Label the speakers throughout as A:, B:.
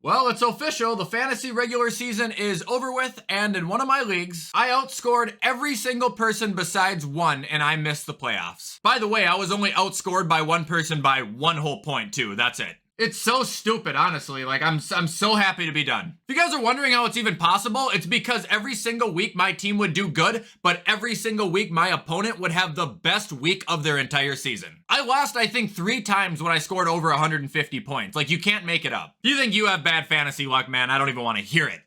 A: Well, it's official. The fantasy regular season is over with, and in one of my leagues, I outscored every single person besides one, and I missed the playoffs. By the way, I was only outscored by one person by 1 whole point, too. That's it. It's so stupid, honestly. Like, I'm so happy to be done. If you guys are wondering how it's even possible, it's because every single week my team would do good, but every single week my opponent would have the best week of their entire season. I lost, I think, 3 times when I scored over 150 points. Like, you can't make it up. If you think you have bad fantasy luck, man, I don't even want to hear it.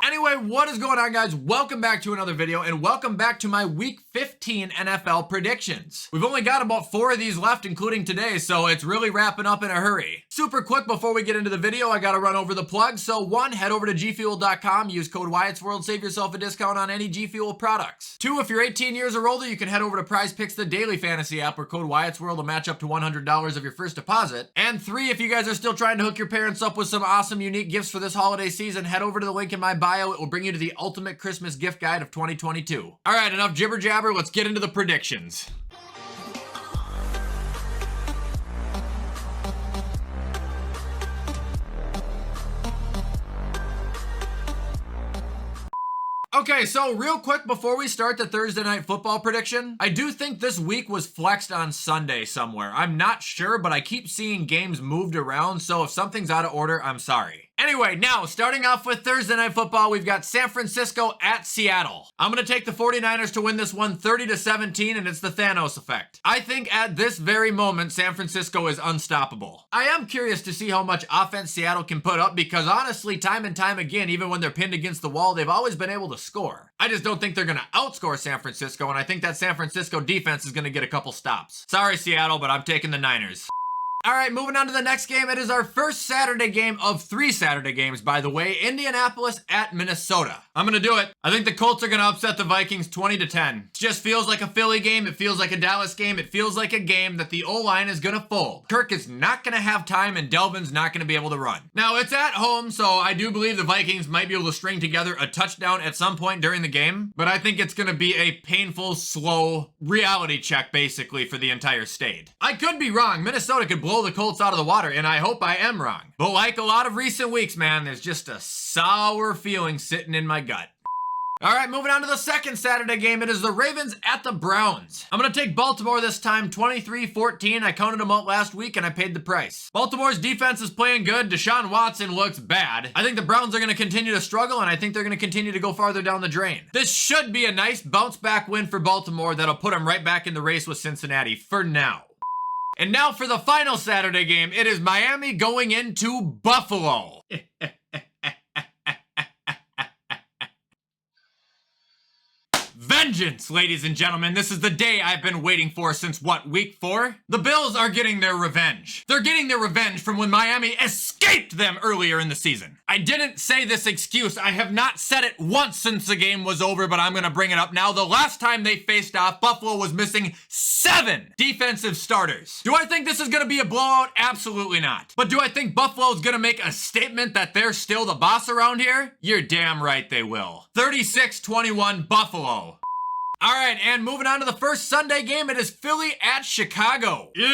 A: Anyway, what is going on, guys? Welcome back to another video, and welcome back to my Week 15 NFL predictions. We've only got about 4 of these left, including today, so it's really wrapping up in a hurry. Super quick, before we get into the video, I gotta run over the plugs. So 1, head over to gfuel.com, use code WyattzWorld, save yourself a discount on any G Fuel products. 2, if you're 18 years or older, you can head over to Prize Picks, the daily fantasy app, where code WyattzWorld will match up to $100 of your first deposit. And 3, if you guys are still trying to hook your parents up with some awesome, unique gifts for this holiday season, head over to the link in my bio. It will bring you to the ultimate Christmas gift guide of 2022. All right, enough jibber jabber. Let's get into the predictions. Okay, so real quick before we start the Thursday night football prediction, I do think this week was flexed on Sunday somewhere. I'm not sure, but I keep seeing games moved around, so if something's out of order, I'm sorry. Anyway, now, starting off with Thursday night football, we've got San Francisco at Seattle. I'm going to take the 49ers to win this one 30-17, and it's the Thanos effect. I think at this very moment, San Francisco is unstoppable. I am curious to see how much offense Seattle can put up because honestly, time and time again, even when they're pinned against the wall, they've always been able to score. I just don't think they're going to outscore San Francisco, and I think that San Francisco defense is going to get a couple stops. Sorry, Seattle, but I'm taking the Niners. All right, moving on to the next game. It is our first Saturday game of 3 Saturday games, by the way. Indianapolis at Minnesota. I'm going to do it. I think the Colts are going to upset the Vikings 20-10. It just feels like a Philly game. It feels like a Dallas game. It feels like a game that the O-line is going to fold. Kirk is not going to have time, and Delvin's not going to be able to run. Now, it's at home, so I do believe the Vikings might be able to string together a touchdown at some point during the game, but I think it's going to be a painful, slow reality check, basically, for the entire state. I could be wrong. Minnesota could blow the Colts out of the water, and I hope I am wrong. But like a lot of recent weeks, man, there's just a sour feeling sitting in my gut. All right, moving on to the second Saturday game. It is the Ravens at the Browns. I'm going to take Baltimore this time, 23-14. I counted them out last week, and I paid the price. Baltimore's defense is playing good. Deshaun Watson looks bad. I think the Browns are going to continue to struggle, and I think they're going to continue to go farther down the drain. This should be a nice bounce-back win for Baltimore that'll put them right back in the race with Cincinnati for now. And now for the final Saturday game, it is Miami going into Buffalo. Vengeance, ladies and gentlemen. This is the day I've been waiting for since, what, week 4? The Bills are getting their revenge. They're getting their revenge from when Miami escaped them earlier in the season. I didn't say this excuse. I have not said it once since the game was over, but I'm going to bring it up now. The last time they faced off, Buffalo was missing 7 defensive starters. Do I think this is going to be a blowout? Absolutely not. But do I think Buffalo's going to make a statement that they're still the boss around here? You're damn right they will. 36-21 Buffalo. All right, and moving on to the first Sunday game, it is Philly at Chicago. Ew,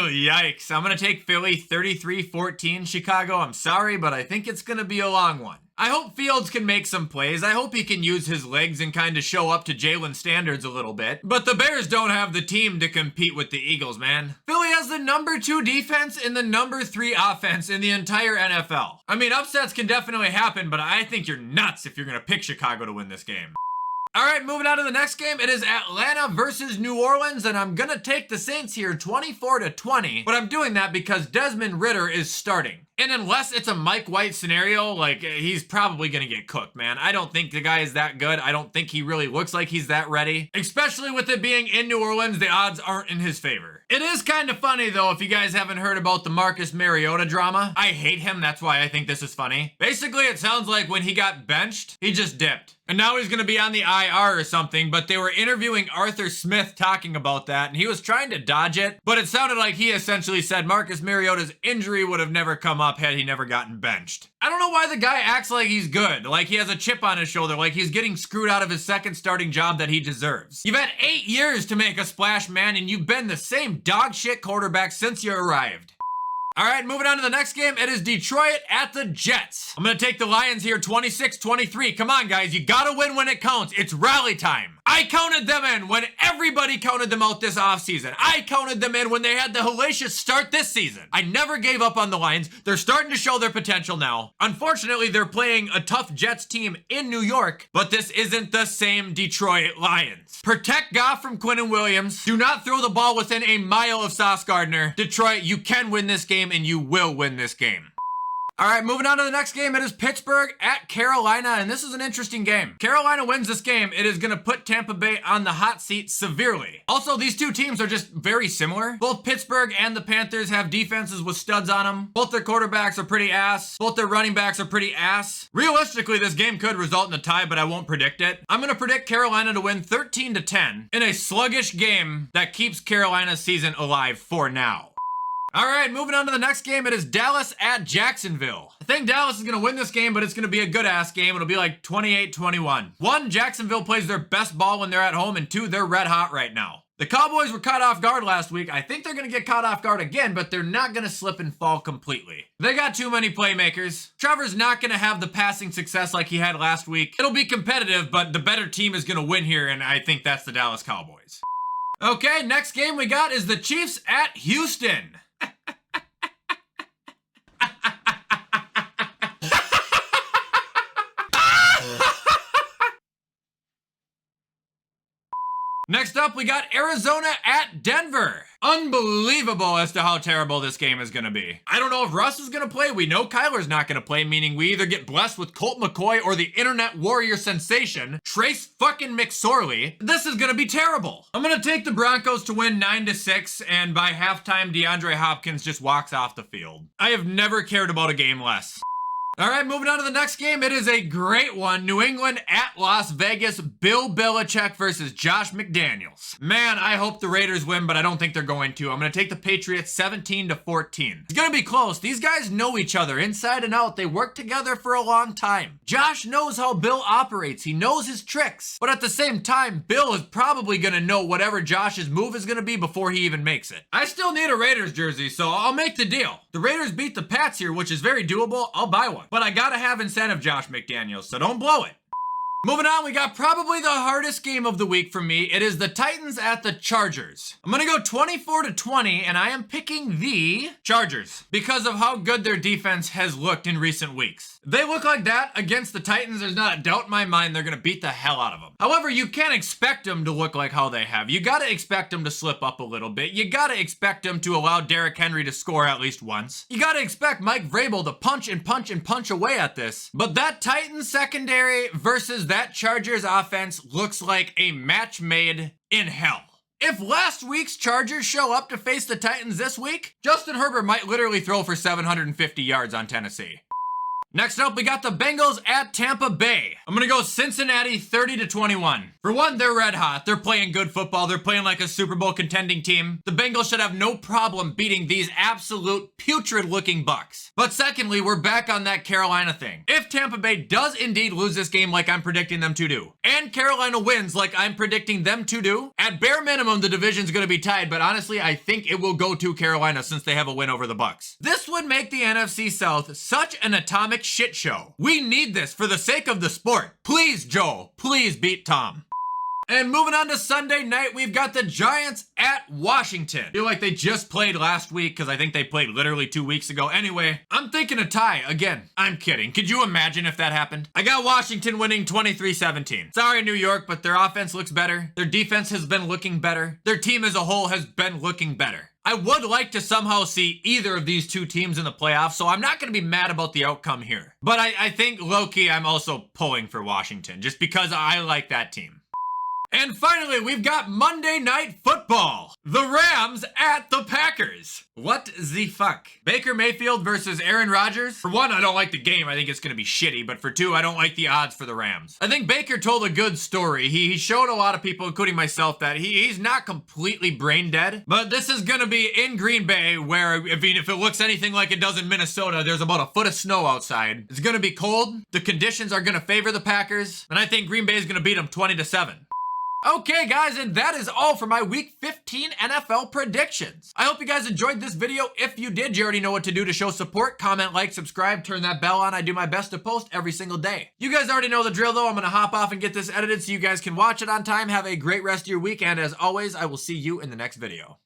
A: yikes. I'm going to take Philly 33-14 Chicago. I'm sorry, but I think it's going to be a long one. I hope Fields can make some plays. I hope he can use his legs and kind of show up to Jalen standards a little bit. But the Bears don't have the team to compete with the Eagles, man. Philly has the number 2 defense and the number 3 offense in the entire NFL. I mean, upsets can definitely happen, but I think you're nuts if you're going to pick Chicago to win this game. All right, moving on to the next game. It is Atlanta versus New Orleans, and I'm going to take the Saints here 24-20, but I'm doing that because Desmond Ridder is starting. And unless it's a Mike White scenario, like, he's probably going to get cooked, man. I don't think the guy is that good. I don't think he really looks like he's that ready. Especially with it being in New Orleans, the odds aren't in his favor. It is kind of funny, though, if you guys haven't heard about the Marcus Mariota drama. I hate him. That's why I think this is funny. Basically, it sounds like when he got benched, he just dipped. And now he's going to be on the IR or something, but they were interviewing Arthur Smith talking about that, and he was trying to dodge it, but it sounded like he essentially said Marcus Mariota's injury would have never come up had he never gotten benched. I don't know why the guy acts like he's good, like he has a chip on his shoulder, like he's getting screwed out of his second starting job that he deserves. You've had 8 years to make a splash, man, and you've been the same dog shit quarterback since you arrived. All right, moving on to the next game. It is Detroit at the Jets. I'm going to take the Lions here 26-23. Come on, guys. You got to win when it counts. It's rally time. I counted them in when everybody counted them out this offseason. I counted them in when they had the hellacious start this season. I never gave up on the Lions. They're starting to show their potential now. Unfortunately, they're playing a tough Jets team in New York, but this isn't the same Detroit Lions. Protect Goff from Quinnen Williams. Do not throw the ball within a mile of Sauce Gardner. Detroit, you can win this game and you will win this game. All right, moving on to the next game. It is Pittsburgh at Carolina, and this is an interesting game. Carolina wins this game. It is going to put Tampa Bay on the hot seat severely. Also, these two teams are just very similar. Both Pittsburgh and the Panthers have defenses with studs on them. Both their quarterbacks are pretty ass. Both their running backs are pretty ass. Realistically, this game could result in a tie, but I won't predict it. I'm going to predict Carolina to win 13-10 in a sluggish game that keeps Carolina's season alive for now. All right, moving on to the next game. It is Dallas at Jacksonville. I think Dallas is going to win this game, but it's going to be a good-ass game. It'll be like 28-21. 1, Jacksonville plays their best ball when they're at home, and 2, they're red hot right now. The Cowboys were caught off guard last week. I think they're going to get caught off guard again, but they're not going to slip and fall completely. They got too many playmakers. Trevor's not going to have the passing success like he had last week. It'll be competitive, but the better team is going to win here, and I think that's the Dallas Cowboys. Okay, next game we got is the Chiefs at Houston. Next up, we got Arizona at Denver. Unbelievable as to how terrible this game is going to be. I don't know if Russ is going to play. We know Kyler's not going to play, meaning we either get blessed with Colt McCoy or the internet warrior sensation, Trace fucking McSorley. This is going to be terrible. I'm going to take the Broncos to win 9-6, and by halftime, DeAndre Hopkins just walks off the field. I have never cared about a game less. All right, moving on to the next game. It is a great one. New England at Las Vegas. Bill Belichick versus Josh McDaniels. Man, I hope the Raiders win, but I don't think they're going to. I'm going to take the Patriots 17-14. It's going to be close. These guys know each other inside and out. They worked together for a long time. Josh knows how Bill operates. He knows his tricks. But at the same time, Bill is probably going to know whatever Josh's move is going to be before he even makes it. I still need a Raiders jersey, so I'll make the deal. The Raiders beat the Pats here, which is very doable. I'll buy one. But I gotta have incentive, Josh McDaniels, so don't blow it. Moving on, we got probably the hardest game of the week for me. It is the Titans at the Chargers. I'm gonna go 24-20, and I am picking the Chargers because of how good their defense has looked in recent weeks. They look like that against the Titans. There's not a doubt in my mind they're gonna beat the hell out of them. However, you can't expect them to look like how they have. You gotta expect them to slip up a little bit. You gotta expect them to allow Derrick Henry to score at least once. You gotta expect Mike Vrabel to punch and punch and punch away at this. But that Titans secondary versus that Chargers offense looks like a match made in hell. If last week's Chargers show up to face the Titans this week, Justin Herbert might literally throw for 750 yards on Tennessee. Next up, we got the Bengals at Tampa Bay. I'm gonna go Cincinnati 30-21. For one, they're red hot. They're playing good football. They're playing like a Super Bowl contending team. The Bengals should have no problem beating these absolute putrid looking Bucks. But secondly, we're back on that Carolina thing. If Tampa Bay does indeed lose this game like I'm predicting them to do, and Carolina wins like I'm predicting them to do, at bare minimum, the division's gonna be tied, but honestly, I think it will go to Carolina since they have a win over the Bucks. This would make the NFC South such an atomic shit show. We need this for the sake of the sport. Please, Joe, please beat Tom. And moving on to Sunday night, we've got the Giants at Washington. I feel like they just played last week because I think they played literally 2 weeks ago. Anyway, I'm thinking a tie again. I'm kidding. Could you imagine if that happened? I got Washington winning 23-17. Sorry, New York, but their offense looks better. Their defense has been looking better. Their team as a whole has been looking better. I would like to somehow see either of these two teams in the playoffs, so I'm not going to be mad about the outcome here. But I think, low-key, I'm also pulling for Washington, just because I like that team. And finally, we've got Monday Night Football. The Rams at the Packers. What the fuck? Baker Mayfield versus Aaron Rodgers? For one, I don't like the game. I think it's going to be shitty. But for two, I don't like the odds for the Rams. I think Baker told a good story. He showed a lot of people, including myself, that he's not completely brain dead. But this is going to be in Green Bay, where, I mean, if it looks anything like it does in Minnesota, there's about a foot of snow outside. It's going to be cold. The conditions are going to favor the Packers. And I think Green Bay is going to beat them 20-7. Okay, guys, and that is all for my Week 15 NFL predictions. I hope you guys enjoyed this video. If you did, you already know what to do to show support. Comment, like, subscribe, turn that bell on. I do my best to post every single day. You guys already know the drill, though. I'm going to hop off and get this edited so you guys can watch it on time. Have a great rest of your week, and as always, I will see you in the next video.